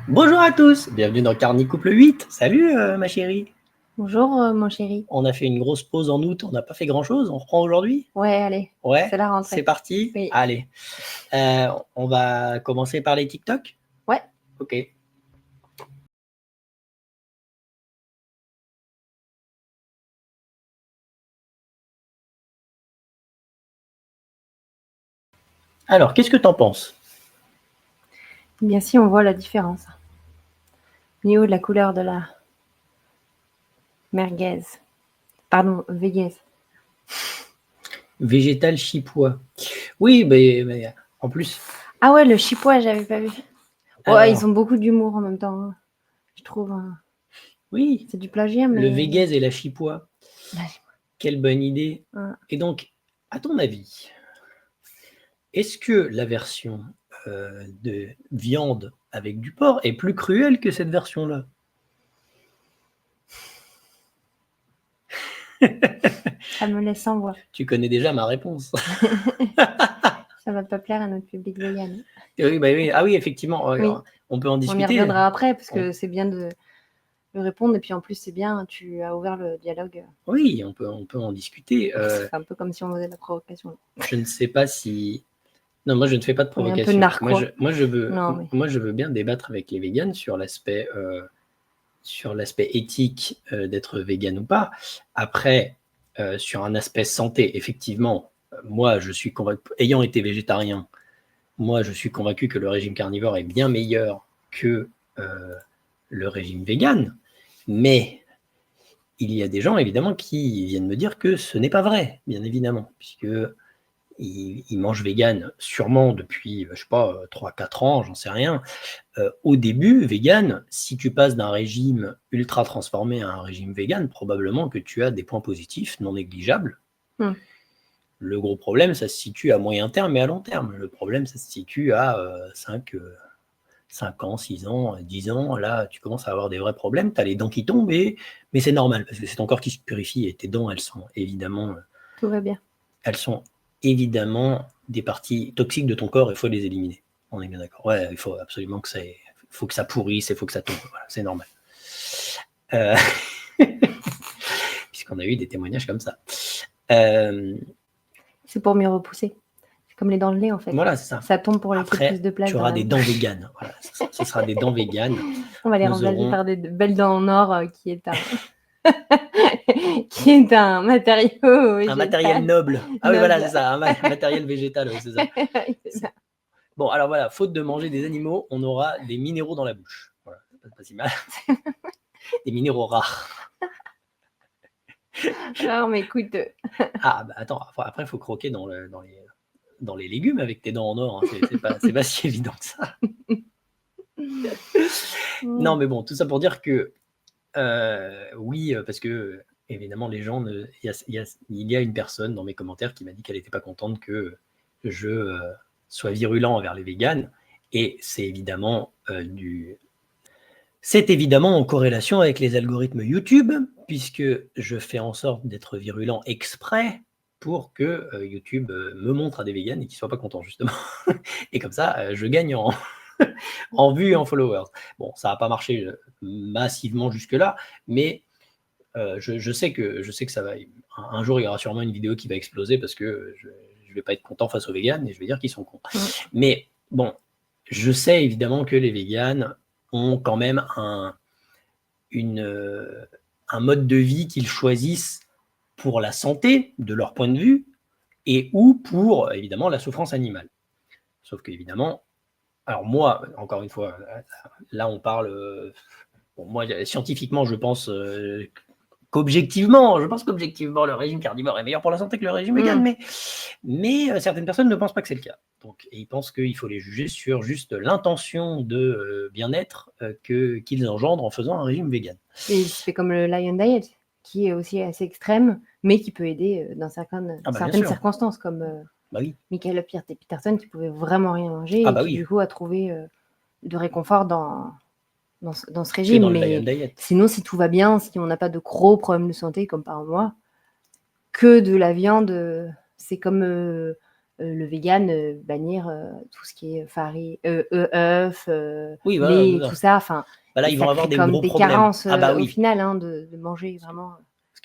Bonjour à tous, bienvenue dans Carni Couple 8. Salut ma chérie. Bonjour, mon chéri. On a fait une grosse pause en août, on n'a pas fait grand-chose, on reprend aujourd'hui? Ouais, allez, Ouais, c'est la c'est rentrée. parti? Oui. Allez. On va commencer par les TikTok? Ouais. Ok. Alors, qu'est-ce que t'en penses? Bien si on voit la différence. Au niveau de la couleur de la merguez. Pardon, vegaise. Végétal chipois. Oui, mais en plus... Ah ouais, le chipois, j'avais pas vu. Ouais, Alors, ils ont beaucoup d'humour en même temps, hein, je trouve. oui, C'est du plagiat, le mais... végaise et la chipois. Quelle bonne idée. Ouais. Et donc, à ton avis, est-ce que la version de viande avec du porc est plus cruelle que cette version-là? Ça me laisse sans voix. Tu connais déjà ma réponse. Ça va pas plaire à notre public vegan. Oui, bah oui. Ah oui, effectivement, Oui. on peut en On y discuter. reviendra après, parce que c'est bien de répondre. Et puis en plus, c'est bien, tu as ouvert le dialogue. Oui, on peut en discuter. C'est un peu comme si on faisait de la provocation. Je ne sais pas si... Non, moi je ne fais pas de On est un peu provocation. narquois. Moi je veux, Non, oui. moi je veux bien débattre avec les véganes sur l'aspect éthique d'être vegan ou pas. Après, sur un aspect santé, effectivement, moi je suis convaincu, ayant été végétarien, moi je suis convaincu que le régime carnivore est bien meilleur que le régime vegan. Mais il y a des gens, évidemment, qui viennent me dire que ce n'est pas vrai, bien évidemment, puisque ils mangent vegan sûrement depuis, je sais pas, 3-4 ans, j'en sais rien. Au début, vegan, si tu passes d'un régime ultra transformé à un régime vegan, probablement que tu as des points positifs non négligeables. Le gros problème, ça se situe à moyen terme et à long terme. Le problème, ça se situe à 5 ans, 6 ans, 10 ans, là, tu commences à avoir des vrais problèmes, tu as les dents qui tombent, mais c'est normal, parce que c'est ton corps qui se purifie, et tes dents, elles sont évidemment... Tout va bien. Elles sont évidemment des parties toxiques de ton corps, il faut les éliminer. On est bien d'accord. Ouais, il faut absolument que ça pourrisse, il faut que ça tombe, voilà, c'est normal. Puisqu'on a eu des témoignages comme ça. C'est pour mieux repousser. C'est comme les dents de lait, en fait. Voilà, c'est ça. Ça tombe pour laisser Après, plus de place. tu auras des dents véganes. Voilà, ce sera des dents véganes. On va les remplacer par des belles dents en or qui est qui est un matériau végétal. Un matériel noble. Ah oui, voilà, c'est ça, un matériel végétal, oui, c'est ça. C'est ça. Bon, alors voilà, faute de manger des animaux, on aura des minéraux dans la bouche. Voilà, c'est pas si mal. Des minéraux rares. Alors, mais écoute. Ah, bah attends, après, il faut croquer dans les légumes avec tes dents en or. Hein. C'est pas si évident que ça. Non, mais bon, tout ça pour dire que oui, parce que évidemment, les gens, il y a une personne dans mes commentaires qui m'a dit qu'elle n'était pas contente que je sois virulent envers les véganes, et c'est évidemment en corrélation avec les algorithmes YouTube, puisque je fais en sorte d'être virulent exprès pour que YouTube me montre à des véganes et qu'ils ne soient pas contents, justement. Et comme ça, je gagne en vues et en followers. Bon, ça n'a pas marché massivement jusque-là, mais je sais que ça va... Un jour, il y aura sûrement une vidéo qui va exploser parce que je ne vais pas être content face aux véganes et je vais dire qu'ils sont cons. Mais bon, je sais évidemment que les véganes ont quand même un mode de vie qu'ils choisissent pour la santé, de leur point de vue, et ou pour, évidemment, la souffrance animale. Sauf qu'évidemment, alors moi, encore une fois, là on parle... bon, moi, scientifiquement, je pense qu'objectivement, le régime carnivore est meilleur pour la santé que le régime vegan, mais certaines personnes ne pensent pas que c'est le cas. Donc, ils pensent qu'il faut les juger sur juste l'intention de bien-être qu'ils engendrent en faisant un régime vegan. Et c'est comme le Lion Diet, qui est aussi assez extrême, mais qui peut aider dans certaines circonstances, comme Michael Peterson, qui pouvait vraiment rien manger et qui du coup a trouvé de réconfort dans ce régime. Mais sinon, si tout va bien, si on n'a pas de gros problèmes de santé, comme par moi, que de la viande, c'est comme le vegan, bannir tout ce qui est farine, œufs, oui, voilà, lait, tout ça. Enfin, là, ils vont avoir des gros problèmes. carences au final de manger vraiment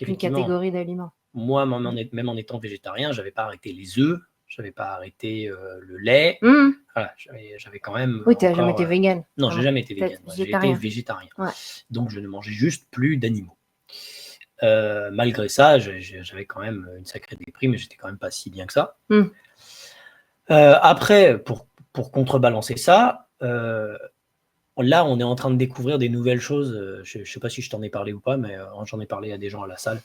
une catégorie d'aliments. Moi, même en étant végétarien, j'avais pas arrêté les œufs, j'avais pas arrêté le lait. Voilà, j'avais quand même. Oui, tu n'as jamais été vegan. Non, j'ai jamais été vegan. J'ai été végétarien. Ouais. Donc, je ne mangeais juste plus d'animaux. Malgré ça, j'avais quand même une sacrée déprime, mais j'étais quand même pas si bien que ça. Après, pour contrebalancer ça, là, on est en train de découvrir des nouvelles choses. Je ne sais pas si je t'en ai parlé ou pas, mais j'en ai parlé à des gens à la salle.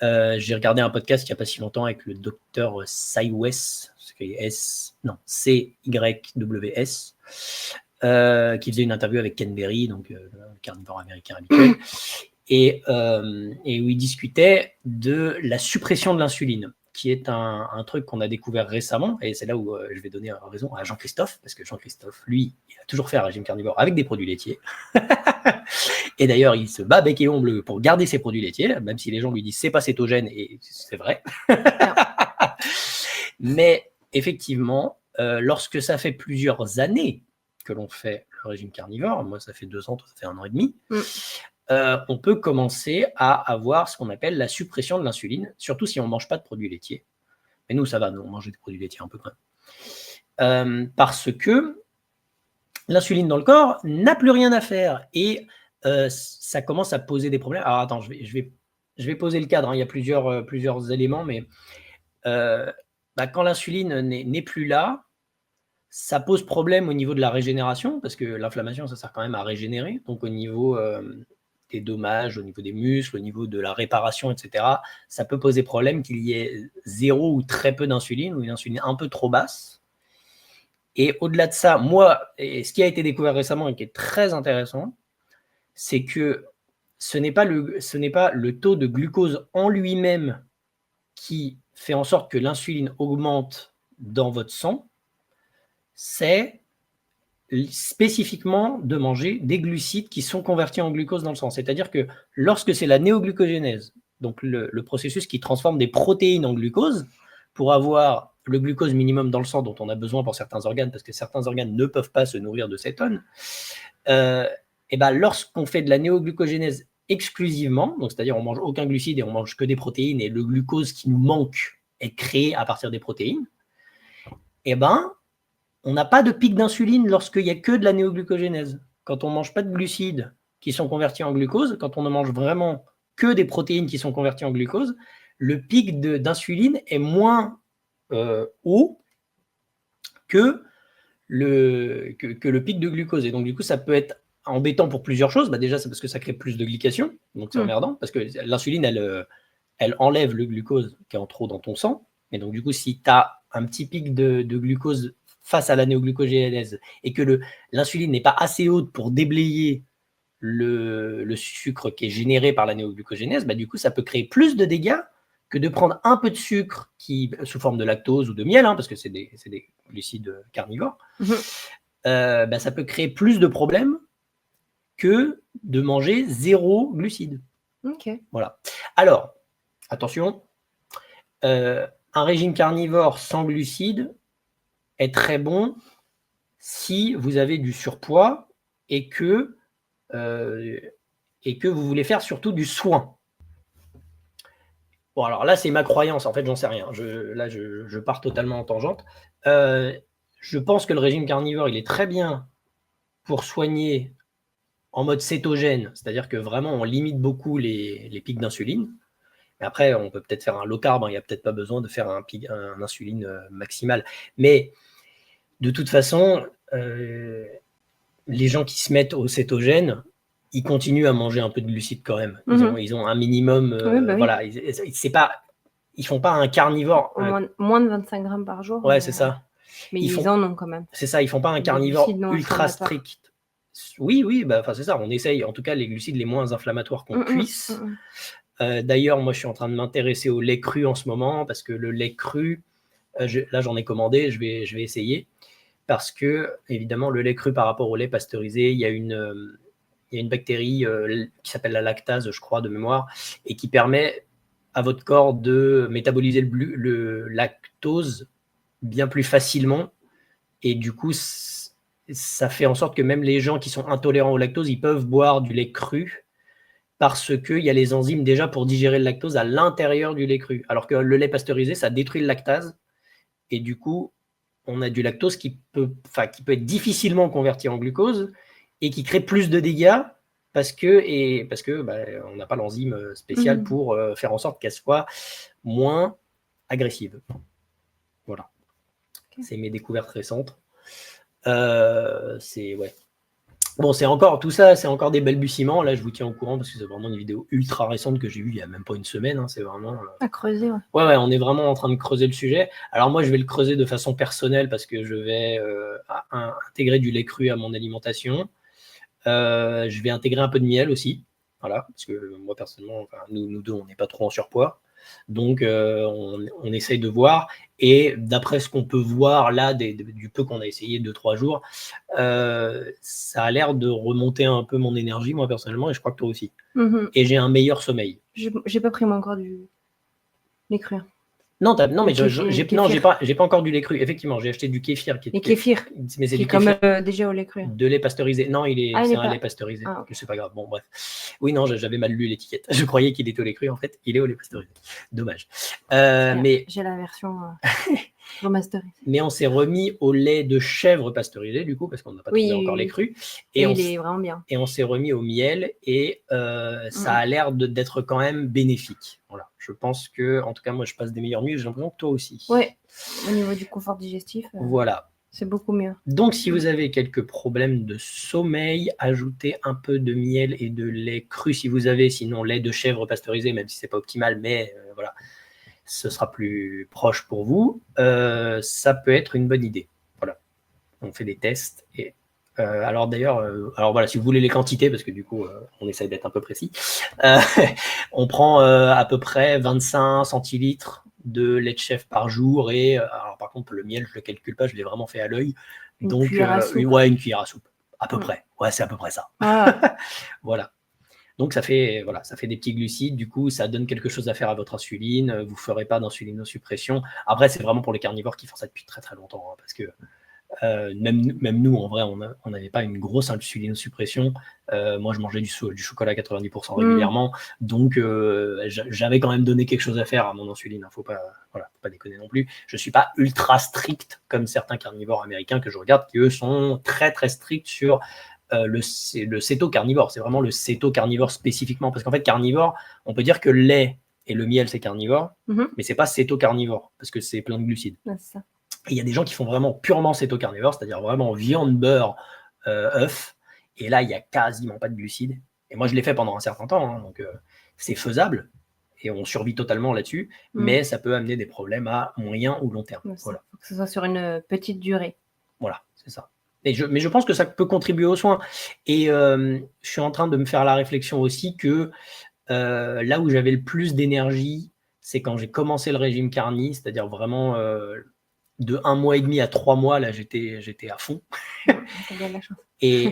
J'ai regardé un podcast il n'y a pas si longtemps avec le docteur Cyws, C-Y-W-S, qui faisait une interview avec Ken Berry, donc le carnivore américain habituel, et où il discutait de la suppression de l'insuline, qui est un truc qu'on a découvert récemment, et c'est là où je vais donner raison à Jean-Christophe, parce que Jean-Christophe, lui, il a toujours fait un régime carnivore avec des produits laitiers. Et d'ailleurs, il se bat bec et ongle pour garder ses produits laitiers, même si les gens lui disent c'est pas cétogène, et c'est vrai. Mais effectivement, lorsque ça fait plusieurs années que l'on fait le régime carnivore, moi ça fait 2 ans, toi ça fait 1 an et demi, on peut commencer à avoir ce qu'on appelle la suppression de l'insuline, surtout si on ne mange pas de produits laitiers. Mais nous, ça va, nous, on mange des produits laitiers un peu quand même. Parce que l'insuline dans le corps n'a plus rien à faire. Et ça commence à poser des problèmes. Alors attends, je vais poser le cadre, hein. Il y a plusieurs éléments, mais quand l'insuline n'est plus là, ça pose problème au niveau de la régénération, parce que l'inflammation, ça sert quand même à régénérer. Donc au niveau des dommages, au niveau des muscles, au niveau de la réparation, etc., ça peut poser problème qu'il y ait 0 ou très peu d'insuline, ou une insuline un peu trop basse. Et au-delà de ça, et ce qui a été découvert récemment et qui est très intéressant, c'est que ce n'est pas le taux de glucose en lui-même qui fait en sorte que l'insuline augmente dans votre sang, c'est spécifiquement de manger des glucides qui sont convertis en glucose dans le sang. C'est-à-dire que lorsque c'est la néoglucogénèse, donc le processus qui transforme des protéines en glucose pour avoir le glucose minimum dans le sang dont on a besoin pour certains organes, parce que certains organes ne peuvent pas se nourrir de cétone, et lorsqu'on fait de la néoglucogénèse exclusivement, donc c'est-à-dire on mange aucun glucide et on mange que des protéines, et le glucose qui nous manque est créé à partir des protéines, on n'a pas de pic d'insuline lorsqu'il n'y a que de la néoglucogénèse. Quand on ne mange pas de glucides qui sont convertis en glucose, quand on ne mange vraiment que des protéines qui sont converties en glucose, le pic d'insuline est moins haut que le pic de glucose. Et donc, du coup, ça peut être embêtant pour plusieurs choses. Déjà, c'est parce que ça crée plus de glycation. Donc, c'est emmerdant. Parce que l'insuline, elle enlève le glucose qui est en trop dans ton sang. Et donc, du coup, si tu as un petit pic de glucose face à la néoglucogénèse et que l'insuline n'est pas assez haute pour déblayer le sucre qui est généré par la néoglucogénèse, du coup, ça peut créer plus de dégâts que de prendre un peu de sucre sous forme de lactose ou de miel, parce que c'est des glucides carnivores. Ça peut créer plus de problèmes que de manger 0 glucides. Ok. Voilà. Alors, attention, un régime carnivore sans glucides est très bon si vous avez du surpoids et que vous voulez faire surtout du soin. Bon, alors là, c'est ma croyance. En fait, j'en sais rien. Je pars totalement en tangente. Je pense que le régime carnivore, il est très bien pour soigner en mode cétogène, c'est-à-dire que vraiment, on limite beaucoup les pics d'insuline. Mais après, on peut peut-être faire un low carb. Il n'y a peut-être pas besoin de faire un insuline maximal. Mais de toute façon, les gens qui se mettent au cétogène, ils continuent à manger un peu de glucides quand même. Ils ont un minimum. Voilà, ils font pas un carnivore. Moins de 25 grammes par jour. Ouais, c'est ça. Mais ils en ont quand même. C'est ça, ils font pas un carnivore ultra strict. Oui, c'est ça. On essaye, en tout cas, les glucides les moins inflammatoires qu'on puisse. D'ailleurs, moi, je suis en train de m'intéresser au lait cru en ce moment parce que le lait cru, là, j'en ai commandé, je vais essayer. Parce que, évidemment, le lait cru par rapport au lait pasteurisé, il y a une bactérie qui s'appelle la lactase, je crois, de mémoire, et qui permet à votre corps de métaboliser le lactose bien plus facilement. Et du coup, ça fait en sorte que même les gens qui sont intolérants au lactose, ils peuvent boire du lait cru parce qu'il y a les enzymes déjà pour digérer le lactose à l'intérieur du lait cru. Alors que le lait pasteurisé, ça détruit le lactase. Et du coup, on a du lactose qui peut être difficilement converti en glucose et qui crée plus de dégâts parce que on n'a pas l'enzyme spéciale pour faire en sorte qu'elle soit moins agressive. Voilà. Okay. C'est mes découvertes récentes. Bon, tout ça, c'est encore des balbutiements. Là, je vous tiens au courant parce que c'est vraiment une vidéo ultra récente que j'ai vue il n'y a même pas une semaine. Hein, c'est vraiment. À creuser, ouais. Ouais, on est vraiment en train de creuser le sujet. Alors, moi, je vais le creuser de façon personnelle parce que je vais intégrer du lait cru à mon alimentation. Je vais intégrer un peu de miel aussi. Voilà, parce que moi, personnellement, nous deux, on n'est pas trop en surpoids. Donc, on essaye de voir. Et d'après ce qu'on peut voir là, du peu qu'on a essayé 2-3 jours, ça a l'air de remonter un peu mon énergie, moi, personnellement, et je crois que toi aussi. Et j'ai un meilleur sommeil. J'ai pas pris, moi, encore du lait cru. Non, mais j'ai pas encore du lait cru. Effectivement, j'ai acheté du kéfir. Kéfir. Mais c'est du comme déjà au lait cru. De lait pasteurisé. Non, c'est un lait pasteurisé. Ah, okay. C'est pas grave. Bon, bref. Oui, non, j'avais mal lu l'étiquette. Je croyais qu'il était au lait cru. En fait, il est au lait pasteurisé. Dommage. Mais j'ai la version remasterisée. Mais on s'est remis au lait de chèvre pasteurisé, du coup, parce qu'on n'a pas trouvé encore les crus. Et il est vraiment bien. Et on s'est remis au miel et ça a l'air d'être quand même bénéfique. Voilà. Je pense que, en tout cas, moi, je passe des meilleures nuits. J'ai l'impression que toi aussi. Oui, au niveau du confort digestif. Voilà. C'est beaucoup mieux. Donc, si vous avez quelques problèmes de sommeil, ajoutez un peu de miel et de lait cru si vous avez, sinon lait de chèvre pasteurisé, même si c'est pas optimal, mais voilà, ce sera plus proche pour vous. Ça peut être une bonne idée. Voilà, on fait des tests et alors d'ailleurs, voilà, si vous voulez les quantités, parce que du coup, on essaye d'être un peu précis, on prend à peu près 25 centilitres de lait de chèvre par jour et alors par contre le miel je le calcule pas, je l'ai vraiment fait à l'œil, donc une cuillère à soupe à peu près, c'est à peu près ça. Voilà, donc ça fait des petits glucides, du coup ça donne quelque chose à faire à votre insuline, vous ferez pas d'insulinosuppression. Après c'est vraiment pour les carnivores qui font ça depuis très très longtemps, hein, parce que même nous, en vrai, on n'avait pas une grosse insulinosuppression. Moi, je mangeais du chocolat à 90% régulièrement. Donc, j'avais quand même donné quelque chose à faire à mon insuline. Faut pas déconner non plus. Je ne suis pas ultra strict comme certains carnivores américains que je regarde, qui eux sont très, très stricts sur le céto-carnivore. C'est vraiment le céto-carnivore spécifiquement. Parce qu'en fait, carnivore, on peut dire que le lait et le miel, c'est carnivore, mais c'est pas céto-carnivore parce que c'est plein de glucides. Ouais, c'est ça. Et il y a des gens qui font vraiment purement céto-carnivore, c'est-à-dire vraiment viande, beurre, œuf. Et là, il n'y a quasiment pas de glucides. Et moi, je l'ai fait pendant un certain temps, hein, donc c'est faisable. Et on survit totalement là-dessus. Mais ça peut amener des problèmes à moyen ou long terme. Il faut que ce soit sur une petite durée. Voilà, c'est ça. Mais je pense que ça peut contribuer aux soins. Et je suis en train de me faire la réflexion aussi que là où j'avais le plus d'énergie, c'est quand j'ai commencé le régime carni, c'est-à-dire vraiment... de 1 mois et demi à 3 mois, là, j'étais à fond. Ça bien de la chance. Et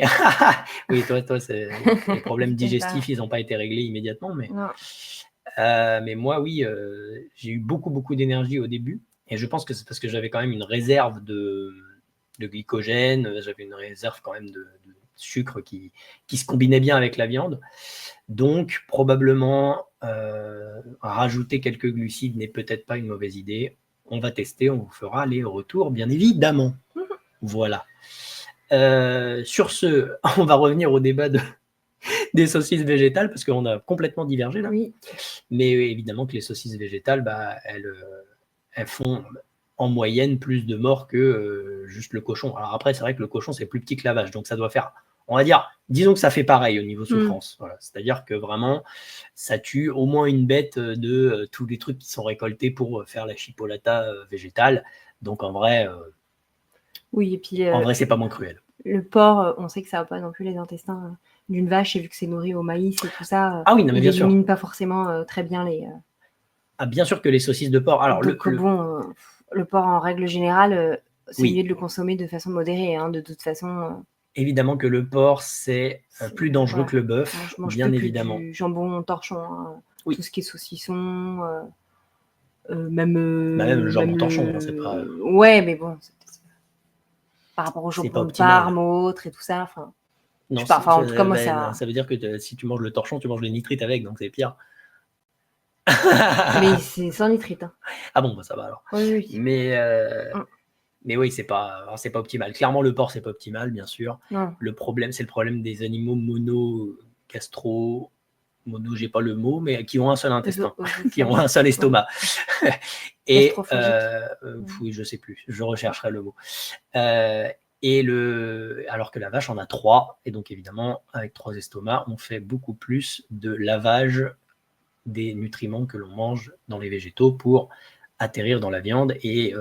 oui, toi, les problèmes digestifs, ils n'ont pas été réglés immédiatement, mais moi, oui, j'ai eu beaucoup d'énergie au début, et je pense que c'est parce que j'avais quand même une réserve de glycogène, j'avais une réserve quand même de sucre qui se combinait bien avec la viande. Donc, probablement, rajouter quelques glucides n'est peut-être pas une mauvaise idée. On va tester, on vous fera les retours, bien évidemment. Voilà. Sur ce, on va revenir au débat des saucisses végétales, parce qu'on a complètement divergé là. Oui. Mais évidemment que les saucisses végétales, elles font en moyenne plus de morts que juste le cochon. Alors après, c'est vrai que le cochon, c'est plus petit que la vache, donc ça doit faire... On va dire, disons que ça fait pareil au niveau souffrance. Voilà. C'est-à-dire que vraiment, ça tue au moins une bête de tous les trucs qui sont récoltés pour faire la chipolata végétale. Donc en vrai, oui, et puis, en vrai, c'est pas moins cruel. Le porc, on sait que ça va pas non plus les intestins d'une vache, et vu que c'est nourri au maïs et tout ça, ah oui, non, mais bien sûr. Élimine pas forcément très bien les... Ah, bien sûr que les saucisses de porc... Alors, donc le porc, en règle générale, c'est mieux de le consommer de façon modérée, hein, de toute façon... Évidemment que le porc, c'est plus dangereux que le bœuf, je mange bien évidemment. Du jambon torchon, hein, tout ce qui est saucisson. Même genre mon torchon, hein, c'est pas... Ouais, mais bon, par rapport au jambon de Parme, autres et tout ça, enfin... Non, en tout cas, moi, ça veut dire que si tu manges le torchon, tu manges les nitrites avec, donc c'est pire. Mais c'est sans nitrite. Hein. Ah bon, bah ça va alors. Oui. Mais oui, c'est pas optimal. Clairement, le porc, c'est pas optimal, bien sûr. Non. Le problème, c'est le problème des animaux mono, j'ai pas le mot, mais qui ont un seul intestin, qui ont un seul estomac. Et oui, je sais plus, je rechercherai le mot. Alors que la vache en a 3, et donc évidemment, avec 3 estomacs, on fait beaucoup plus de lavage des nutriments que l'on mange dans les végétaux pour atterrir dans la viande et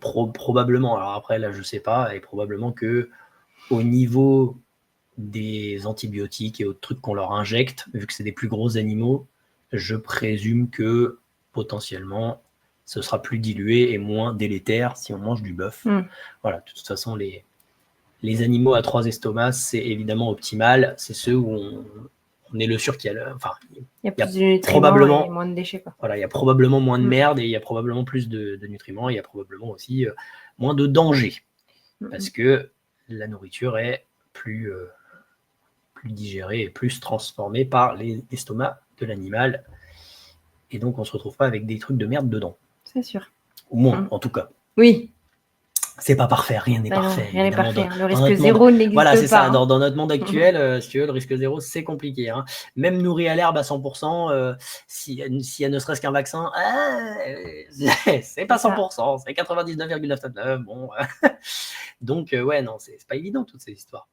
probablement, alors après là je sais pas, et probablement que au niveau des antibiotiques et autres trucs qu'on leur injecte, vu que c'est des plus gros animaux, je présume que potentiellement ce sera plus dilué et moins délétère si on mange du bœuf. Voilà, de toute façon, les animaux à 3 estomacs, c'est évidemment optimal. C'est ceux où on est le sûr qu'il y a... il y a plus de nutriments et moins de déchets. Quoi. Voilà, il y a probablement moins de merde et il y a probablement plus de nutriments. Il y a probablement aussi moins de danger. Parce que la nourriture est plus digérée et plus transformée par l'estomac de l'animal. Et donc, on ne se retrouve pas avec des trucs de merde dedans. C'est sûr. Au moins, en tout cas. Oui. C'est pas parfait, rien n'est parfait. Non, rien n'est parfait. Le risque zéro n'existe pas. Voilà, c'est ça. Dans notre monde actuel, si tu veux, le risque zéro, c'est compliqué. Hein. Même nourri à l'herbe à 100%, s'il y a ne serait-ce qu'un vaccin, c'est pas 100%, c'est 99,999. Bon. Donc, ouais, non, c'est pas évident, toutes ces histoires.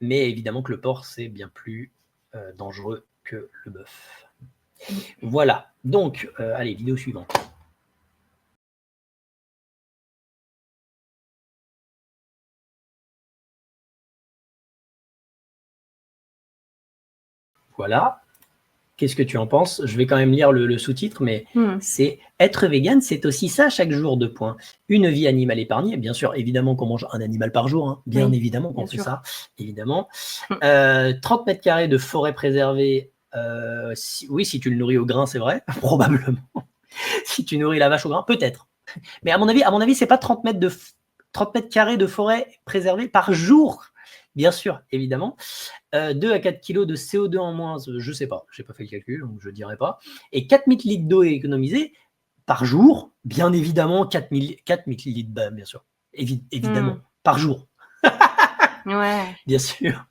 Mais évidemment que le porc, c'est bien plus dangereux que le bœuf. Voilà. Donc, allez, vidéo suivante. Voilà. Qu'est-ce que tu en penses? Je vais quand même lire le sous-titre, mais c'est « Être vegan, c'est aussi ça chaque jour, 2 points. Une vie animale épargnée ». Bien sûr, évidemment qu'on mange un animal par jour. Hein. Bien évidemment qu'on fait ça. Évidemment. 30 mètres carrés de forêt préservée. Si tu le nourris au grain, c'est vrai. Probablement. Si tu nourris la vache au grain, peut-être. Mais à mon avis, c'est pas 30 mètres carrés de forêt préservée par jour. Bien sûr, évidemment. 2 à 4 kilos de CO2 en moins, je ne sais pas, je n'ai pas fait le calcul, donc je ne dirais pas. Et 4000 litres d'eau économisée par jour, bien évidemment, 4000 litres, bien sûr, évidemment, par jour. Ouais. Bien sûr.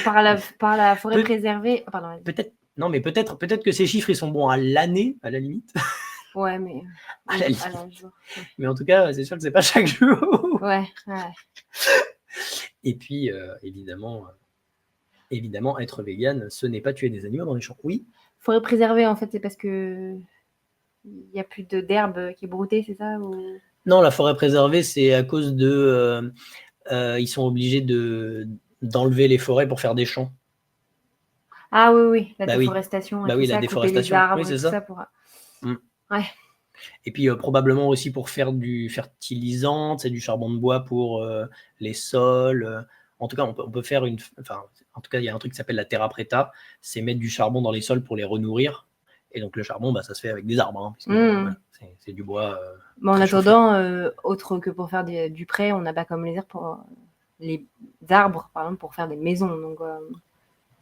Par la forêt préservée. Oh, pardon. Peut-être que ces chiffres, ils sont bons à l'année, à la limite. Ouais, mais à la jour. Mais en tout cas, c'est sûr que c'est pas chaque jour. Ouais. Et puis, évidemment, être vegan, ce n'est pas tuer des animaux dans les champs. Oui. Forêt préservée, en fait, c'est parce que il n'y a plus d'herbe qui est broutée, c'est ça ou... Non, la forêt préservée, c'est à cause de... ils sont obligés d'enlever les forêts pour faire des champs. Ah oui, la déforestation. Oui, la déforestation. Les arbres, oui, c'est ça. Ouais. Et puis probablement aussi pour faire du fertilisant, c'est du charbon de bois pour les sols. En tout cas, on peut faire en tout cas, il y a un truc qui s'appelle la terra preta, c'est mettre du charbon dans les sols pour les renourrir. Et donc le charbon, ça se fait avec des arbres, hein, c'est du bois. En attendant, autre que pour faire du prêt, on n'a pas comme les arbres, par exemple, pour faire des maisons. Donc,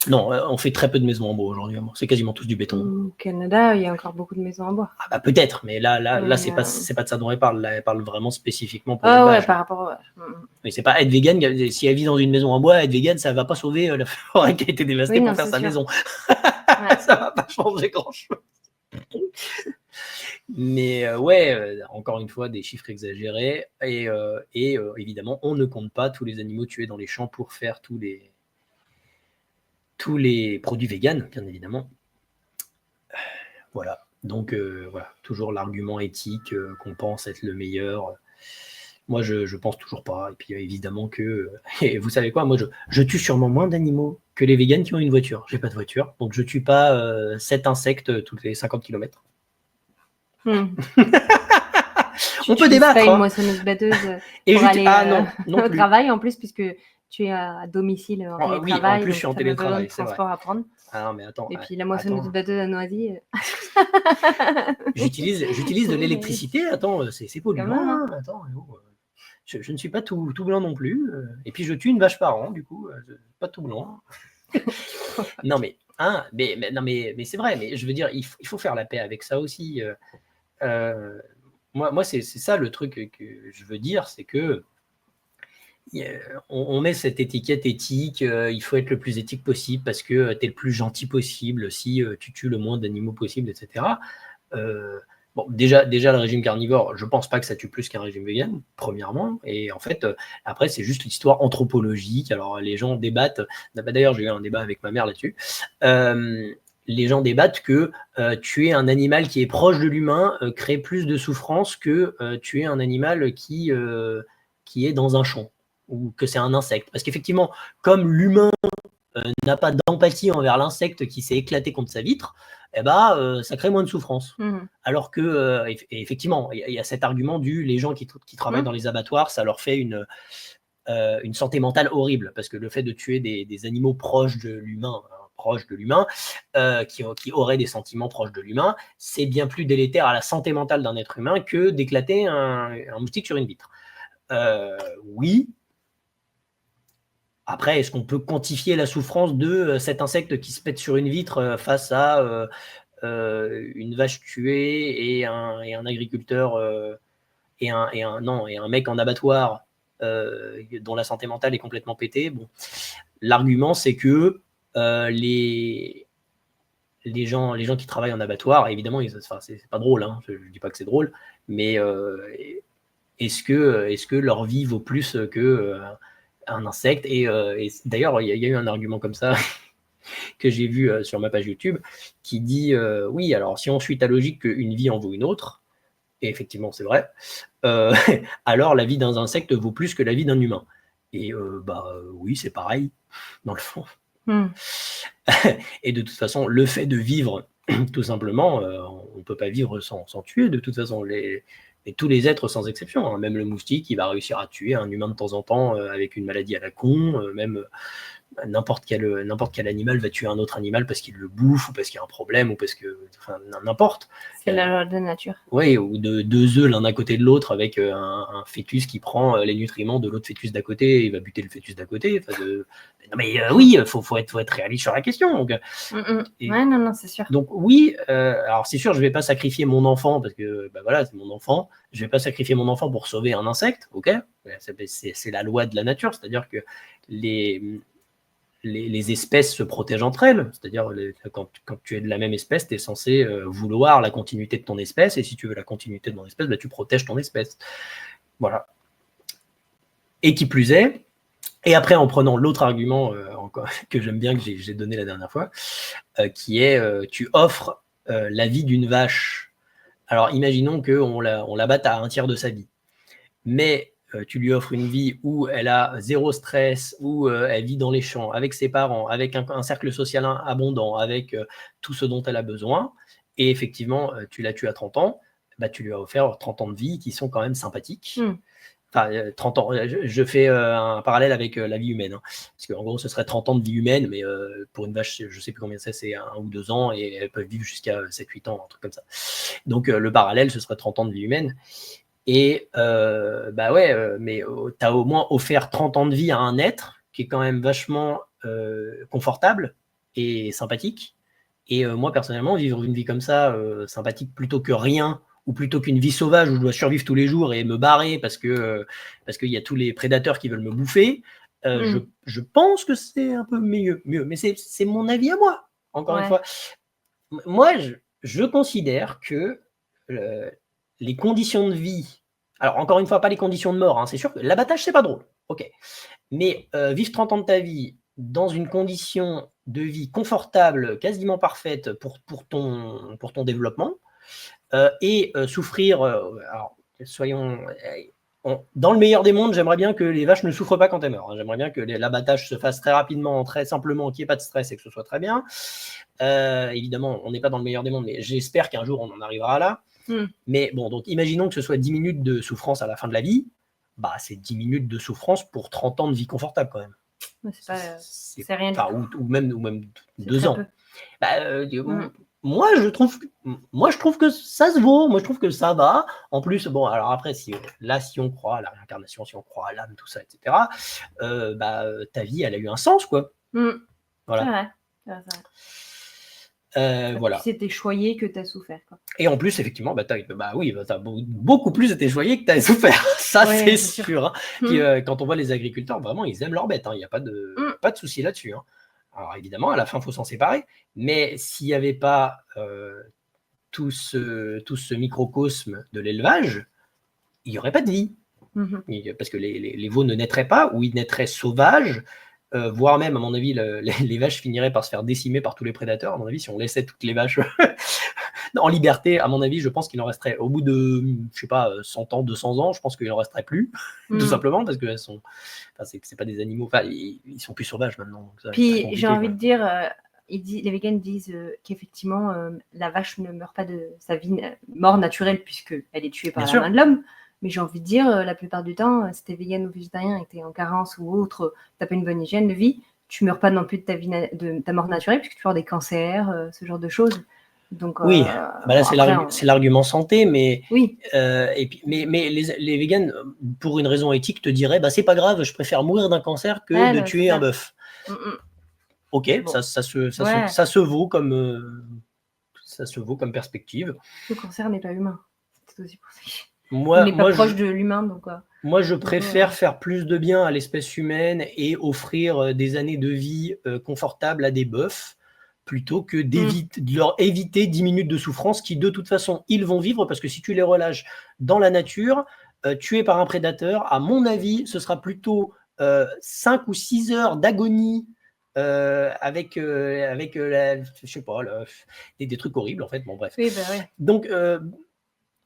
Non, on fait très peu de maisons en bois aujourd'hui. C'est quasiment tous du béton. Au Canada, il y a encore beaucoup de maisons en bois. Ah bah peut-être, mais là c'est pas de ça dont elle parle. Là, elle parle vraiment spécifiquement pour l'élevage. Par rapport. Mais c'est pas être vegan. Si elle vit dans une maison en bois, être vegan, ça va pas sauver la forêt qui a été dévastée pour faire sa maison. Ça va pas changer grand-chose. Mais encore une fois, des chiffres exagérés et évidemment, on ne compte pas tous les animaux tués dans les champs pour faire tous les produits véganes, bien évidemment. Voilà. Donc, toujours l'argument éthique qu'on pense être le meilleur. Moi, je pense toujours pas. Et puis, évidemment que... Et vous savez quoi, moi, je tue sûrement moins d'animaux que les véganes qui ont une voiture. J'ai pas de voiture, donc je tue pas 7 insectes toutes les 50 km. On peut débattre. Une moissonneuse batteuse pour aller au travail, en plus, puisque tu es à domicile en télétravail. Oui, en plus, je suis en télétravail, c'est transport à prendre. Ah non, mais attends. Et puis la moissonneuse de bateau danoisie. J'utilise de l'électricité, attends, c'est polluant. Hein. Attends, je ne suis pas tout blanc non plus. Et puis je tue une vache par an, du coup, pas tout blanc. Non, mais c'est vrai, mais je veux dire, il faut faire la paix avec ça aussi. Moi c'est ça le truc que je veux dire, c'est que on met cette étiquette éthique, il faut être le plus éthique possible parce que tu es le plus gentil possible si tu tues le moins d'animaux possible, etc. Bon, déjà, le régime carnivore, je pense pas que ça tue plus qu'un régime vegan, premièrement. Et en fait, après, c'est juste l'histoire anthropologique. Alors, les gens débattent. D'ailleurs, j'ai eu un débat avec ma mère là-dessus. Les gens débattent que tuer un animal qui est proche de l'humain crée plus de souffrance que tuer un animal qui est dans un champ ou que c'est un insecte. Parce qu'effectivement, comme l'humain n'a pas d'empathie envers l'insecte qui s'est éclaté contre sa vitre, ça crée moins de souffrance. Alors que, effectivement, il y a cet argument les gens qui travaillent dans les abattoirs, ça leur fait une santé mentale horrible, parce que le fait de tuer des animaux proches de l'humain, qui auraient des sentiments proches de l'humain, c'est bien plus délétère à la santé mentale d'un être humain que d'éclater un moustique sur une vitre. Oui. Après, est-ce qu'on peut quantifier la souffrance de cet insecte qui se pète sur une vitre face à une vache tuée et un agriculteur et un mec en abattoir dont la santé mentale est complètement pétée? Bon, l'argument, c'est que les gens qui travaillent en abattoir, évidemment, c'est pas drôle, hein, je dis pas que c'est drôle, mais est-ce que leur vie vaut plus que un insecte? Et d'ailleurs, il y a eu un argument comme ça que j'ai vu sur ma page YouTube qui dit oui, alors si on suit ta logique qu'une vie en vaut une autre, et effectivement c'est vrai, alors la vie d'un insecte vaut plus que la vie d'un humain. Et oui, c'est pareil dans le fond. Et de toute façon, le fait de vivre, tout simplement, on ne peut pas vivre sans tuer, de toute façon. Et tous les êtres sans exception, hein. Même le moustique, il va réussir à tuer un humain de temps en temps avec une maladie à la con, même n'importe quel animal va tuer un autre animal parce qu'il le bouffe ou parce qu'il y a un problème ou parce que, enfin, n'importe. C'est la loi de la nature. Oui, ou deux œufs l'un à côté de l'autre avec un fœtus qui prend les nutriments de l'autre fœtus d'à côté et il va buter le fœtus d'à côté. Non mais oui, faut être réaliste sur la question. Donc, ouais, non, c'est sûr. Donc oui, alors c'est sûr, je vais pas sacrifier mon enfant parce que voilà, c'est mon enfant. Je vais pas sacrifier mon enfant pour sauver un insecte, ok? C'est la loi de la nature, c'est-à-dire que les espèces se protègent entre elles, c'est-à-dire quand tu es de la même espèce, tu es censé vouloir la continuité de ton espèce, et si tu veux la continuité de ton espèce, tu protèges ton espèce. Voilà. Et qui plus est, et après en prenant l'autre argument que j'aime bien, que j'ai donné la dernière fois, qui est tu offres la vie d'une vache. Alors imaginons qu'on la batte à un tiers de sa vie, mais tu lui offres une vie où elle a zéro stress, où elle vit dans les champs, avec ses parents, avec un cercle social abondant, avec tout ce dont elle a besoin, et effectivement, tu la tues à 30 ans, tu lui as offert 30 ans de vie qui sont quand même sympathiques. Enfin, 30 ans, je fais un parallèle avec la vie humaine, hein, parce qu'en gros, ce serait 30 ans de vie humaine, mais pour une vache, je ne sais plus combien c'est 1 ou 2 ans, et elles peuvent vivre jusqu'à 7-8 ans, un truc comme ça. Donc, le parallèle, ce serait 30 ans de vie humaine. Et mais tu as au moins offert 30 ans de vie à un être qui est quand même vachement confortable et sympathique. Et moi, personnellement, vivre une vie comme ça, sympathique, plutôt que rien, ou plutôt qu'une vie sauvage où je dois survivre tous les jours et me barrer parce qu'il y a tous les prédateurs qui veulent me bouffer, je pense que c'est un peu mieux. Mais c'est mon avis à moi, encore une fois. Moi, je considère que les conditions de vie, alors encore une fois, pas les conditions de mort, hein, c'est sûr que l'abattage, c'est pas drôle, ok. Mais vivre 30 ans de ta vie dans une condition de vie confortable, quasiment parfaite pour ton développement, et souffrir, alors soyons... dans le meilleur des mondes, j'aimerais bien que les vaches ne souffrent pas quand elles meurent. J'aimerais bien que l'abattage se fasse très rapidement, très simplement, qu'il n'y ait pas de stress et que ce soit très bien. Évidemment, on n'est pas dans le meilleur des mondes, mais j'espère qu'un jour on en arrivera là. Mais bon, donc imaginons que ce soit 10 minutes de souffrance à la fin de la vie. c'est 10 minutes de souffrance pour 30 ans de vie confortable quand même. C'est rien du tout. Ou même 2 ans. Moi, je trouve que ça se vaut. Moi, je trouve que ça va. En plus, bon, alors après, si on croit à la réincarnation, si on croit à l'âme, tout ça, etc., ta vie, elle a eu un sens, quoi. Voilà. C'est vrai. Voilà. Tu t'es choyé que tu as souffert, quoi. Et en plus, effectivement, t'as beaucoup plus été choyé que tu as souffert. Ça, c'est sûr. Quand on voit les agriculteurs, vraiment, ils aiment leurs bêtes. Il n'y a pas de souci là-dessus. Alors évidemment, à la fin, il faut s'en séparer. Mais s'il n'y avait pas tout ce microcosme de l'élevage, il n'y aurait pas de vie. Parce que les veaux ne naîtraient pas, ou ils naîtraient sauvages, voire même, à mon avis, les vaches finiraient par se faire décimer par tous les prédateurs. À mon avis, si on laissait toutes les vaches en liberté, à mon avis, je pense qu'il en resterait, au bout de, 100 ans, 200 ans, je pense qu'il n'en resterait plus, tout simplement, parce que c'est pas des animaux, ils sont plus sauvages maintenant. Donc ça, puis j'ai envie de dire, les véganes disent qu'effectivement, la vache ne meurt pas de sa vie mort naturelle, puisqu'elle est tuée par la main de l'homme. Mais j'ai envie de dire, la plupart du temps, si t'es vegan ou végétarien et que t'es en carence ou autre, t'as pas une bonne hygiène de vie, tu meurs pas non plus de ta mort naturelle, puisque tu peux avoir des cancers, ce genre de choses. Donc, oui, là c'est l'argument santé, mais mais les véganes, pour une raison éthique, te diraient c'est pas grave, je préfère mourir d'un cancer que de tuer un bœuf. Ok, bon. ça se vaut comme perspective. Le cancer n'est pas humain, c'est aussi pour ça. On n'est pas proche de l'humain, donc. Moi, je préfère faire plus de bien à l'espèce humaine et offrir des années de vie confortables à des bœufs, plutôt que de leur éviter 10 minutes de souffrance qui, de toute façon, ils vont vivre, parce que si tu les relâches dans la nature, tués par un prédateur, à mon avis, ce sera plutôt 5 ou 6 heures d'agonie avec je sais pas, des trucs horribles, en fait. Bon, bref. Oui, ouais. Donc,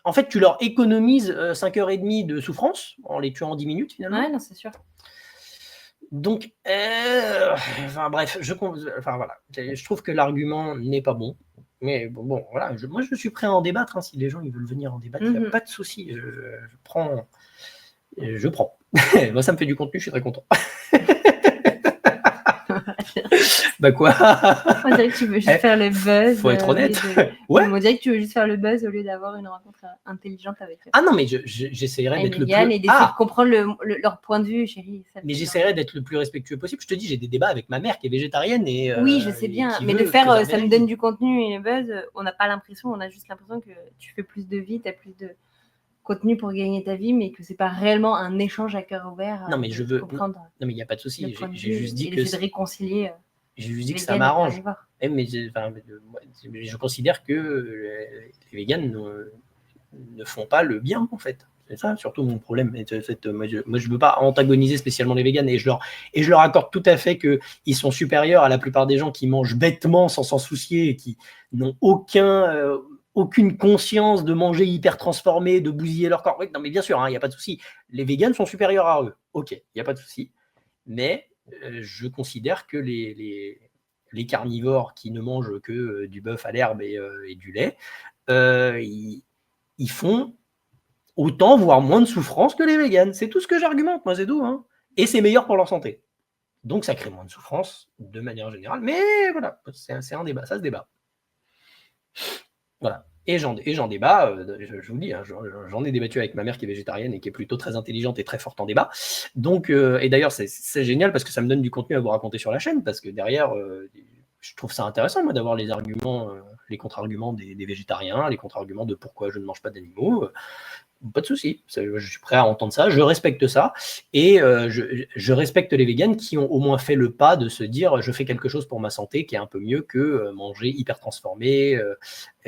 en fait, tu leur économises 5h30 de souffrance en les tuant en 10 minutes, finalement. Ouais, non, c'est sûr. Donc, bref, voilà. Je trouve que l'argument n'est pas bon. Mais bon, voilà. Moi, je suis prêt à en débattre. Si les gens ils veulent venir en débattre, il n'y a pas de souci. Je prends. Moi, ça me fait du contenu, je suis très content. Quoi? On dirait que tu veux juste faire le buzz. Faut être honnête. On dirait que tu veux juste faire le buzz au lieu d'avoir une rencontre intelligente avec eux. Ah non, mais j'essaierai d'être le plus... et d'essayer de comprendre leur point de vue, chérie. Mais j'essaierai d'être le plus respectueux possible. Je te dis, j'ai des débats avec ma mère qui est végétarienne. Oui, je sais bien. Mais de faire ça me donne du contenu et le buzz, on n'a pas l'impression, on a juste l'impression que tu fais plus de vie, tu as plus de contenu pour gagner ta vie, mais que c'est pas réellement un échange à cœur ouvert. Non, mais je veux... Non, mais il n'y a pas de souci. J'ai juste dit que... de réconcilier... J'ai juste dit que ça m'arrange. Mais je considère que les véganes ne font pas le bien, en fait. C'est ça, surtout mon problème. Moi, je ne veux pas antagoniser spécialement les véganes, et je leur accorde tout à fait qu'ils sont supérieurs à la plupart des gens qui mangent bêtement sans s'en soucier et qui n'ont aucune conscience de manger hyper transformé, de bousiller leur corps. Oui, non, mais bien sûr, il n'y a pas de souci. Les véganes sont supérieurs à eux. Ok, il n'y a pas de souci. Mais je considère que les carnivores qui ne mangent que du bœuf à l'herbe et du lait, ils font autant, voire moins de souffrance que les véganes. C'est tout ce que j'argumente, moi, c'est tout. Et c'est meilleur pour leur santé. Donc, ça crée moins de souffrance de manière générale. Mais voilà, c'est un débat, ça se débat. Voilà. Et j'en débat, je vous dis, j'en ai débattu avec ma mère qui est végétarienne et qui est plutôt très intelligente et très forte en débat. Donc, et d'ailleurs, c'est génial parce que ça me donne du contenu à vous raconter sur la chaîne, parce que derrière, je trouve ça intéressant, moi, d'avoir les arguments, les contre-arguments des végétariens, les contre-arguments de pourquoi je ne mange pas d'animaux. Pas de souci, je suis prêt à entendre ça, je respecte ça, et je respecte les véganes qui ont au moins fait le pas de se dire je fais quelque chose pour ma santé qui est un peu mieux que manger hyper transformé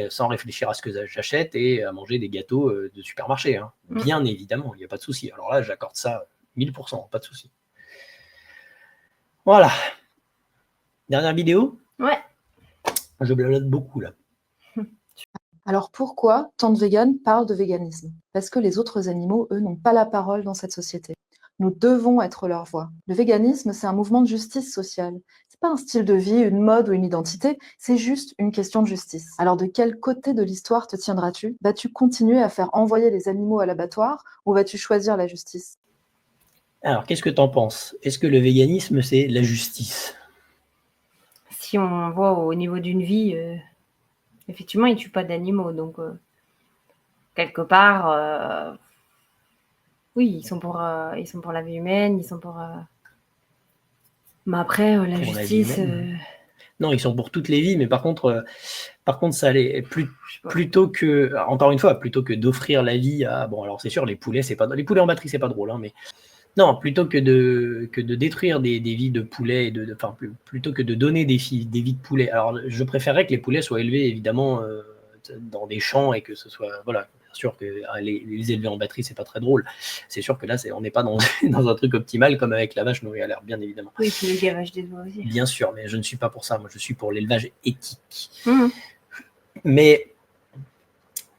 sans réfléchir à ce que j'achète et à manger des gâteaux de supermarché. Bien évidemment, il n'y a pas de souci. Alors là, j'accorde ça 1000%, pas de souci. Voilà. Dernière vidéo ? Ouais. Je blablote beaucoup là. Alors pourquoi tant de véganes parlent de véganisme? Parce que les autres animaux, eux, n'ont pas la parole dans cette société. Nous devons être leur voix. Le véganisme, c'est un mouvement de justice sociale. C'est pas un style de vie, une mode ou une identité, c'est juste une question de justice. Alors de quel côté de l'histoire te tiendras-tu? Vas-tu continuer à faire envoyer les animaux à l'abattoir ou vas-tu choisir la justice? Alors, qu'est-ce que tu en penses? Est-ce que le véganisme, c'est la justice? Si on voit au niveau d'une vie, effectivement, ils ne tuent pas d'animaux. Donc, quelque part, oui, ils sont pour la vie humaine, ils sont pour... Mais après, la Pour justice... Non, ils sont pour toutes les vies, mais par contre ça allait plutôt que, encore une fois, plutôt que d'offrir la vie à... Bon, alors c'est sûr, les poulets en batterie, c'est pas drôle, hein, mais... Non, plutôt que de détruire des vies de poulets, plutôt que de donner des vies de poulets. Alors, je préférerais que les poulets soient élevés, évidemment, dans des champs et que ce soit... Voilà, bien sûr que les élever en batterie, c'est pas très drôle. C'est sûr que là, on n'est pas dans un truc optimal comme avec la vache nourrie à l'herbe, bien évidemment. Oui, puis le gavage des oies aussi. Bien sûr, mais je ne suis pas pour ça. Moi, je suis pour l'élevage éthique. Mais...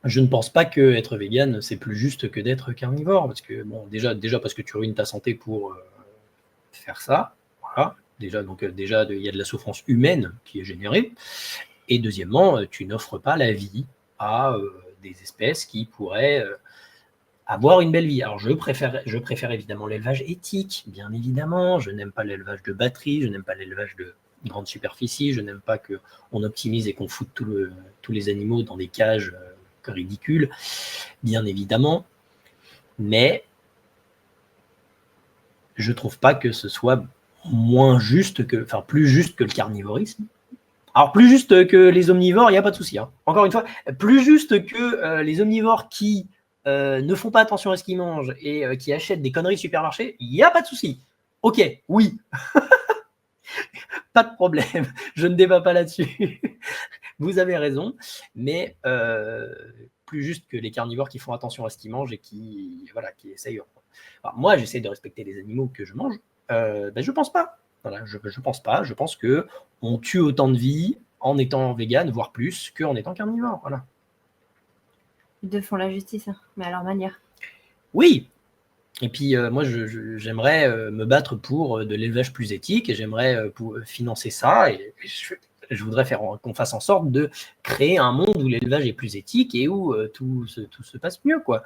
je ne pense pas que être végane, c'est plus juste que d'être carnivore, parce que bon, déjà parce que tu ruines ta santé pour faire ça, voilà. Déjà, il y a de la souffrance humaine qui est générée, et deuxièmement, tu n'offres pas la vie à des espèces qui pourraient avoir une belle vie. Alors, je préfère évidemment l'élevage éthique, bien évidemment. Je n'aime pas l'élevage de batterie, je n'aime pas l'élevage de grande superficie, je n'aime pas qu'on optimise et qu'on foute tous les animaux dans des cages ridicule, bien évidemment, mais je trouve pas que ce soit plus juste que le carnivorisme. Alors, plus juste que les omnivores, il n'y a pas de souci. Hein. Encore une fois, plus juste que les omnivores qui ne font pas attention à ce qu'ils mangent et qui achètent des conneries de supermarché, il n'y a pas de souci. Ok, oui. Pas de problème. Je ne débat pas là-dessus. Vous avez raison, mais plus juste que les carnivores qui font attention à ce qu'ils mangent et qui essayent. Alors, moi, j'essaie de respecter les animaux que je mange. Je pense pas. Voilà, je pense pas. Je pense que on tue autant de vies en étant vegan, voire plus, qu'en étant carnivore. Voilà. Les deux font la justice, hein, mais à leur manière. Oui. Et puis, moi, j'aimerais me battre pour de l'élevage plus éthique et j'aimerais financer ça. Et je voudrais qu'on fasse en sorte de créer un monde où l'élevage est plus éthique et où tout se passe mieux, quoi.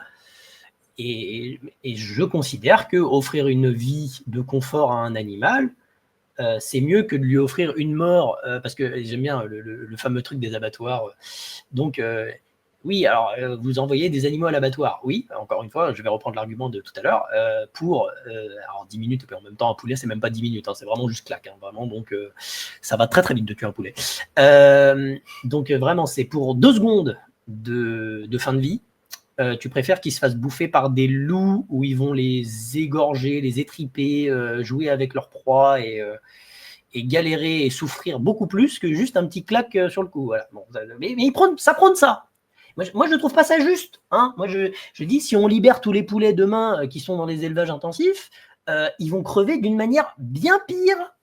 Et je considère qu'offrir une vie de confort à un animal, c'est mieux que de lui offrir une mort, parce que j'aime bien le fameux truc des abattoirs. Donc, oui, alors vous envoyez des animaux à l'abattoir. Oui, encore une fois, je vais reprendre l'argument de tout à l'heure, pour 10 minutes, et en même temps un poulet, c'est même pas 10 minutes, hein, c'est vraiment juste claque, hein, vraiment, donc ça va très très vite de tuer un poulet. Donc vraiment, c'est pour 2 secondes de fin de vie. Tu préfères qu'ils se fassent bouffer par des loups où ils vont les égorger, les étriper, jouer avec leur proie et galérer et souffrir beaucoup plus que juste un petit claque sur le coup. Voilà. Bon, mais ça prône ça. Moi, je ne trouve pas ça juste. Hein. Moi, je dis, si on libère tous les poulets demain qui sont dans les élevages intensifs, ils vont crever d'une manière bien pire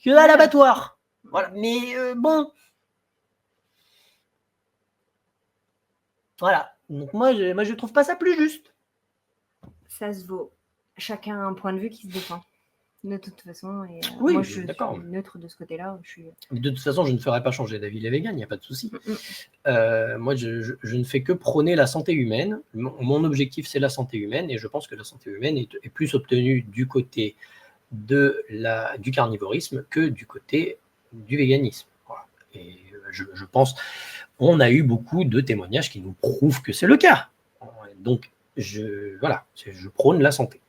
qu'à l'abattoir. Voilà. Mais bon. Voilà. Donc moi, je trouve pas ça plus juste. Ça se vaut. Chacun a un point de vue qui se défend. De toute façon, et oui, moi je suis neutre de ce côté-là. Mais de toute façon, je ne ferai pas changer d'avis les végans, il n'y a pas de souci. Moi, je ne fais que prôner la santé humaine. Mon objectif, c'est la santé humaine, et je pense que la santé humaine est plus obtenue du côté du carnivorisme que du côté du véganisme. Voilà. Et je pense, on a eu beaucoup de témoignages qui nous prouvent que c'est le cas. Donc, je prône la santé.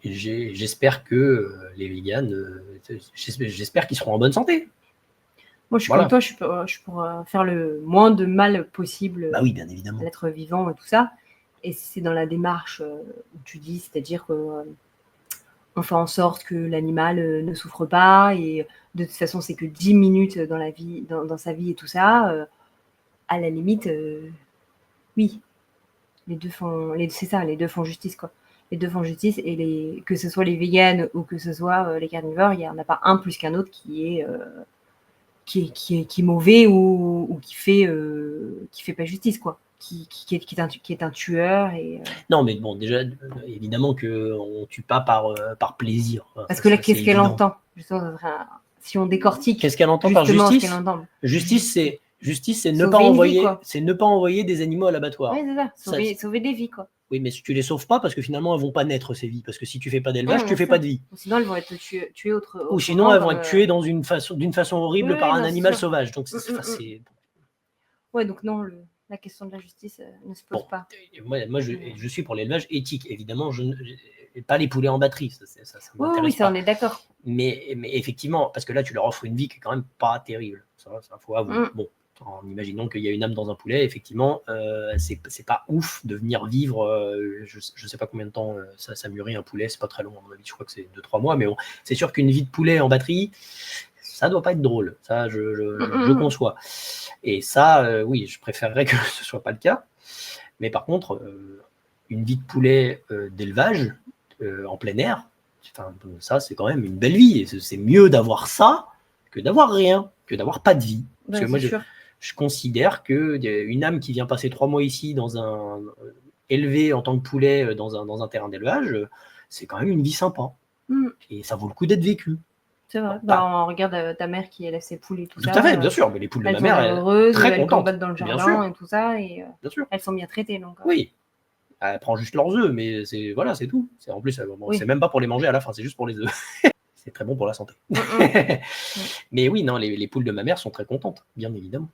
J'espère que les véganes, j'espère qu'ils seront en bonne santé. Moi, je suis comme toi, je suis pour faire le moins de mal possible oui, bien évidemment. À l'être vivant et tout ça. Et c'est dans la démarche où tu dis, c'est-à-dire qu'on fait en sorte que l'animal ne souffre pas, et de toute façon, c'est que 10 minutes dans sa vie et tout ça. À la limite, oui, les deux font justice, quoi. Les deux font justice, et que ce soit les véganes ou que ce soit les carnivores, il n'y en a pas un plus qu'un autre qui est mauvais ou qui fait pas justice, quoi. Qui est un tueur. Non, mais bon, déjà, évidemment qu'on ne tue pas par plaisir. Parce que là, qu'est-ce qu'elle entend? Justement, si on décortique. Qu'est-ce qu'elle entend par justice? Justice, Justice, c'est ne pas envoyer des animaux à l'abattoir. Oui, c'est ça. Sauver des vies, quoi. Oui, mais si tu les sauves pas, parce que finalement, elles vont pas naître, ces vies. Parce que si tu fais pas d'élevage, tu fais pas de vie. Sinon, elles vont être tuées autrement. Ou sinon, elles vont être tuées d'une façon horrible par un animal sauvage. Donc, c'est... Ouais, donc non, la question de la justice ne se pose pas. Moi je suis pour l'élevage éthique. Évidemment, pas les poulets en batterie. Ça oui, ça, on est d'accord. Mais effectivement, parce que là, tu leur offres une vie qui est quand même pas terrible. Ça faut avouer. Bon. En imaginant qu'il y a une âme dans un poulet, effectivement, c'est pas ouf de venir vivre. Je sais pas combien de temps ça mûrit un poulet, c'est pas très long à mon avis, je crois que c'est 2-3 mois, mais bon, c'est sûr qu'une vie de poulet en batterie, ça doit pas être drôle. Ça, je conçois. Et ça, oui, je préférerais que ce soit pas le cas. Mais par contre, une vie de poulet d'élevage en plein air, ça, c'est quand même une belle vie. Et c'est mieux d'avoir ça que d'avoir rien, que d'avoir pas de vie. Parce que moi, je considère qu'une âme qui vient passer 3 mois ici élevée en tant que poulet dans un terrain d'élevage, c'est quand même une vie sympa. Et ça vaut le coup d'être vécu. C'est vrai. On regarde ta mère qui élève ses poules et tout ça. Tout à fait, bien sûr. Mais les poules de ma mère, elles combattent dans le jardin et tout ça. Et elles sont bien traitées. Donc, oui. Elle prend juste leurs œufs, mais c'est tout. En plus, c'est même pas pour les manger à la fin, c'est juste pour les œufs. C'est très bon pour la santé. Mais oui, non, les poules de ma mère sont très contentes, bien évidemment.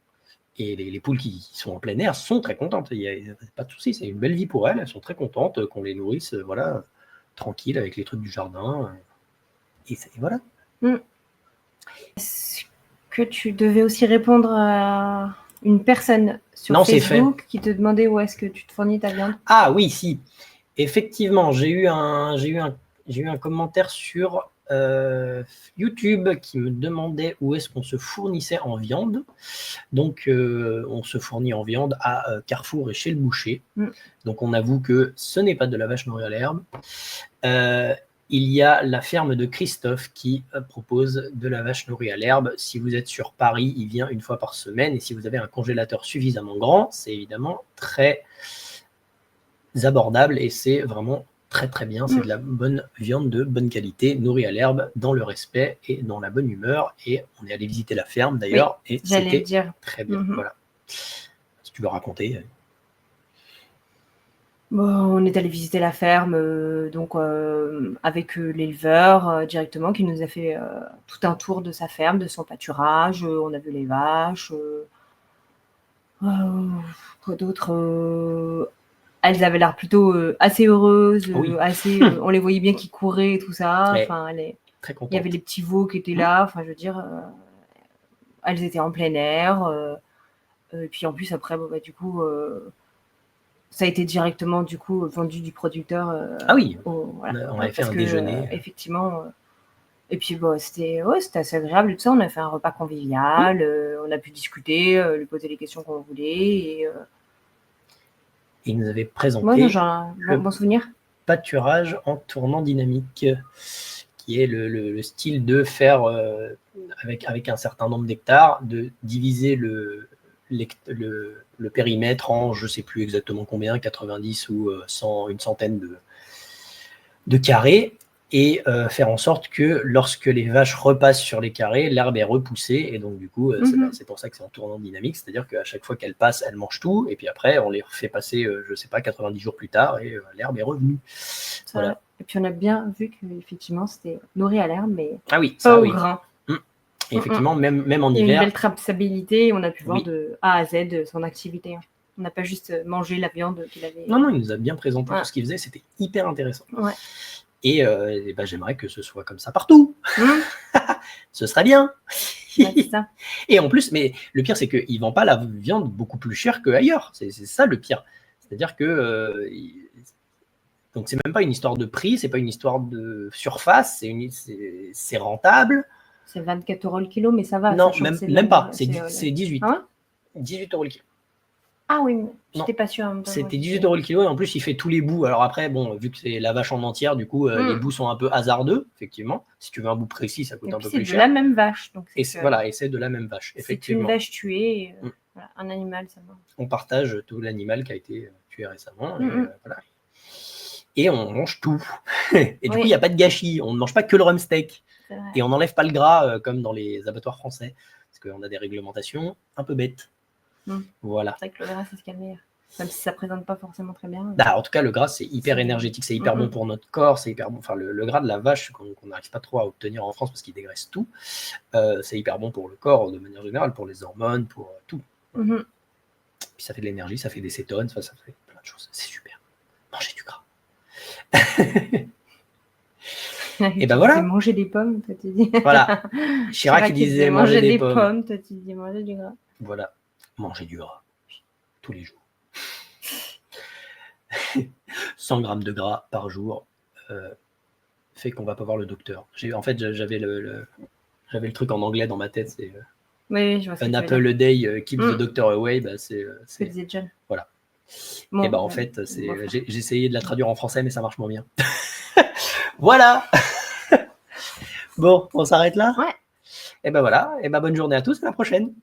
Et les poules qui sont en plein air sont très contentes. Il n'y a pas de souci, c'est une belle vie pour elles. Elles sont très contentes qu'on les nourrisse, tranquille avec les trucs du jardin. Et voilà. Est-ce que tu devais aussi répondre à une personne sur Facebook qui te demandait où est-ce que tu te fournis ta viande? Ah oui, si. Effectivement, j'ai eu un commentaire sur YouTube qui me demandait où est-ce qu'on se fournissait en viande. Donc, on se fournit en viande à Carrefour et chez le boucher. Donc, on avoue que ce n'est pas de la vache nourrie à l'herbe. Il y a la ferme de Christophe qui propose de la vache nourrie à l'herbe. Si vous êtes sur Paris, il vient une fois par semaine. Et si vous avez un congélateur suffisamment grand, c'est évidemment très abordable et c'est vraiment très très bien. C'est de la bonne viande de bonne qualité, nourrie à l'herbe, dans le respect et dans la bonne humeur. Et on est allé visiter la ferme d'ailleurs. Oui, et c'était très bien. Voilà. Si tu veux raconter. Bon, on est allé visiter la ferme avec l'éleveur directement qui nous a fait tout un tour de sa ferme, de son pâturage. On a vu les vaches. Quoi d'autre elles avaient l'air plutôt assez heureuses, on les voyait bien qui couraient et tout ça. Enfin, très contentes. Il y avait les petits veaux qui étaient là. Enfin, je veux dire, elles étaient en plein air. Et puis en plus après, du coup. Ça a été directement du coup vendu du producteur. On avait fait un déjeuner. Effectivement. Et puis c'était assez agréable et tout ça. On a fait un repas convivial. On a pu discuter, lui poser les questions qu'on voulait. Et il nous avait présenté le bon souvenir. Pâturage en tournant dynamique, qui est le style de faire avec un certain nombre d'hectares, de diviser le périmètre en je ne sais plus exactement combien, 90 ou 100, une centaine de carrés, et faire en sorte que lorsque les vaches repassent sur les carrés, l'herbe est repoussée, et donc du coup, c'est pour ça que c'est en tournant dynamique, c'est-à-dire qu'à chaque fois qu'elles passent, elles mangent tout, et puis après, on les refait passer, je ne sais pas, 90 jours plus tard, et l'herbe est revenue. Voilà. Et puis on a bien vu qu'effectivement, c'était nourri à l'herbe, mais pas au grain. Et effectivement, même en hiver. Il y a une belle traçabilité, on a pu voir de A à Z son activité. On n'a pas juste mangé la viande qu'il avait. Non, il nous a bien présenté tout ce qu'il faisait, c'était hyper intéressant. Ouais. Et j'aimerais que ce soit comme ça partout. Ce serait bien. C'est ça. Et en plus, mais le pire, c'est qu'il ne vend pas la viande beaucoup plus chère qu'ailleurs. C'est ça le pire. C'est-à-dire que donc c'est même pas une histoire de prix, c'est pas une histoire de surface, c'est rentable. C'est 24 € le kilo, mais ça va. Non, même pas. C'est 18. 18 € le kilo. Ah oui, je n'étais pas sûre. C'était 18 € le kilo et en plus, il fait tous les bouts. Alors après, bon, vu que c'est la vache en entière, du coup, les bouts sont un peu hasardeux, effectivement. Si tu veux un bout précis, ça coûte un peu plus cher. C'est de la même vache. Donc et c'est de la même vache, effectivement. C'est une vache tuée, un animal, ça va. On partage tout l'animal qui a été tué récemment. Et on mange tout. Et du coup, il n'y a pas de gâchis. On ne mange pas que le rumsteak. Et on n'enlève pas le gras comme dans les abattoirs français. Parce qu'on a des réglementations un peu bêtes. Voilà. C'est vrai que le gras, c'est ce qu'il y a de meilleur. Même si ça ne présente pas forcément très bien. Bah, en tout cas, le gras, c'est hyper énergétique, c'est hyper bon pour notre corps, c'est hyper bon. Enfin, le gras de la vache, qu'on n'arrive pas trop à obtenir en France parce qu'il dégraisse tout, c'est hyper bon pour le corps de manière générale, pour les hormones, pour tout. Puis ça fait de l'énergie, ça fait des cétones, ça fait plein de choses. C'est super. Mangez du gras. Et ben voilà. Manger des pommes, toi tu dis. Voilà. Chirac il disait manger des pommes. Toi tu dis manger du gras. Voilà. Manger du gras. Tous les jours. 100 grammes de gras par jour fait qu'on va pas voir le docteur. En fait, j'avais le truc en anglais dans ma tête. C'est je vois an apple a day keeps the doctor away. Bah, c'est John. Voilà. Bon, et ben en fait, j'ai essayé de la traduire en français, mais ça marche moins bien. Voilà. Bon, on s'arrête là. Ouais. Et ben voilà. Et ben bonne journée à tous. À la prochaine.